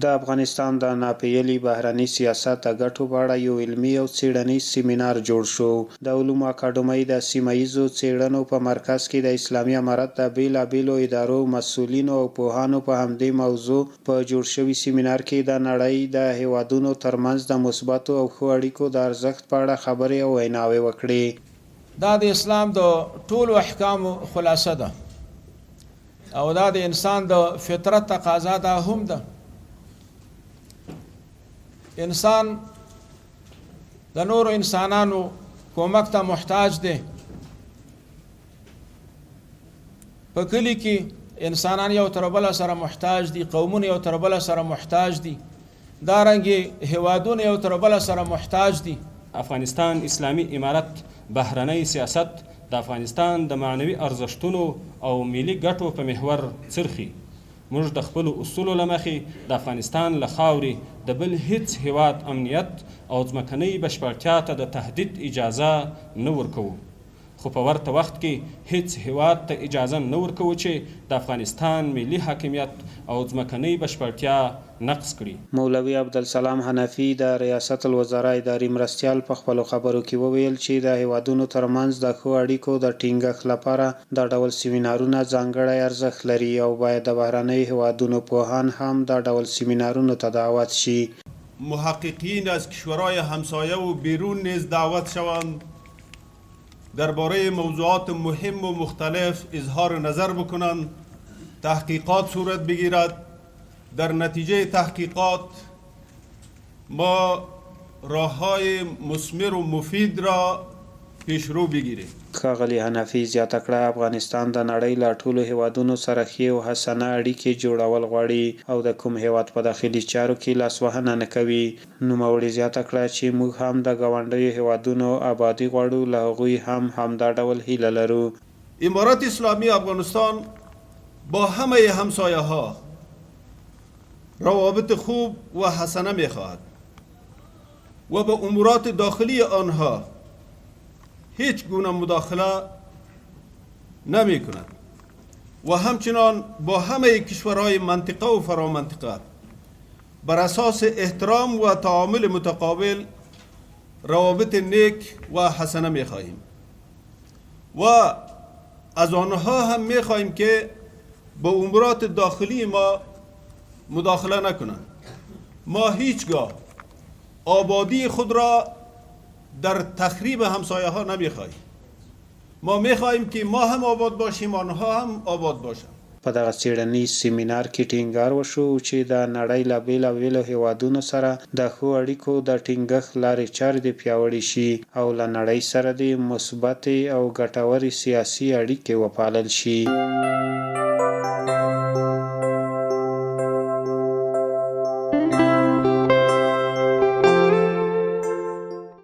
د افغانستان د ناپېیلي بهرني سیاست د ګټو په اړه یو علمي او څېړنیز سیمینار جوړ شو. د علومو اکاډمۍ د سیمهییزو څېړنو په مرکز کې د اسلامي امارت د بېلابېلو ادارو مسؤلینو او پوهانو په همدې موضوع په جوړ شوي سیمینار کې د نړۍ د هیوادونو ترمنځ د مثبتو او ښو اړیکو د ارزښت په اړه خبرې او ویناوې وکړې. دا د اسلام د ټولو احکامو خلاصه ده او دا د انسان د فطرت تقاضا ده هم ده. انسان د نورو انسانانو کومک ته محتاج دی. په کلی کې انسانان یو تر بل سره محتاج دي، قومونه یو تر بل سره محتاج دي، دارنګه هیوادونه یو تر بل سره محتاج دي. افغانستان اسلامی امارت بهرنی سیاست د افغانستان د معنوي ارزښتونو او ملي ګټو په محور څرخي. موږ د خپل اصولو له مخې د افغانستان له خاورې د بل هیڅ هیواد امنیت او ځمکنۍ بشپړتیا ته د تهدید اجازه نه ورکوو، خو په ورته وخت کې هیڅ هیواد ته اجازه نه ورکوو چې د افغانستان ملي حاکمیت او ځمکنۍ بشپړتیا نقض کړي. مولوي عبدالسلام حنفي د ریاست الوزرا اداري مرستیال په خپلو خبرو کې وویل چې د هیوادونو ترمنځ د ښو اړیکو د ټینګښت لپاره دا ډول سیمینارونه ځانګړی ارزښت لري او باید د بهرنیو هیوادونو پوهان هم دا ډول سیمینارونو ته دعوت شي. محققین از کشورهای همسایه و بیرون نیز دعوت شوند درباره موضوعات مهم و مختلف اظهار نظر بکنند، تحقیقات صورت بگیرد. در نتیجه تحقیقات ما راه‌های مثمر و مفید را پیشرو بگیریم. ښاغلي حنفي زیاته کړه افغانستان د نړۍ له ټولو هیوادونو سره ښې او حسنه اړیکې جوړول غواړي او د کوم هیواد په داخلي چارو کې لاسوهنه نه کوي. نوموړي زیاته کړه چې موږ هم د ګاونډیو هیوادونو آبادي غواړو، له هغوی هم همدا ډول هیله لرو. امارت اسلامی افغانستان با همه همسایه‌ها روابط خوب و حسنه می‌خواهد و به امورات داخلی آنها هیچ گونه مداخله نمی کند و همچنان با همه کشورهای منطقه و فرامنطقه بر اساس احترام و تعامل متقابل روابط نیک و حسنه می خواهیم و از آنها هم می خواهیم که به امورات داخلی ما مداخله نکنند. ما هیچگاه آبادی خود را در تخریب همسایه ها نمی خواهیم. ما می خواهیم که ما هم آباد باشیم، آنها هم آباد باشند. په دغه څېړنیز سیمینار کې ټینګار وشو چې د نړۍ له بېلابېلو هیوادونو سره د ښو اړیکو د ټینګښت لارې چارې دې پیاوړې شي او له نړۍ سره دې مثبتې او ګټورې سیاسي اړیکې وپالل شي.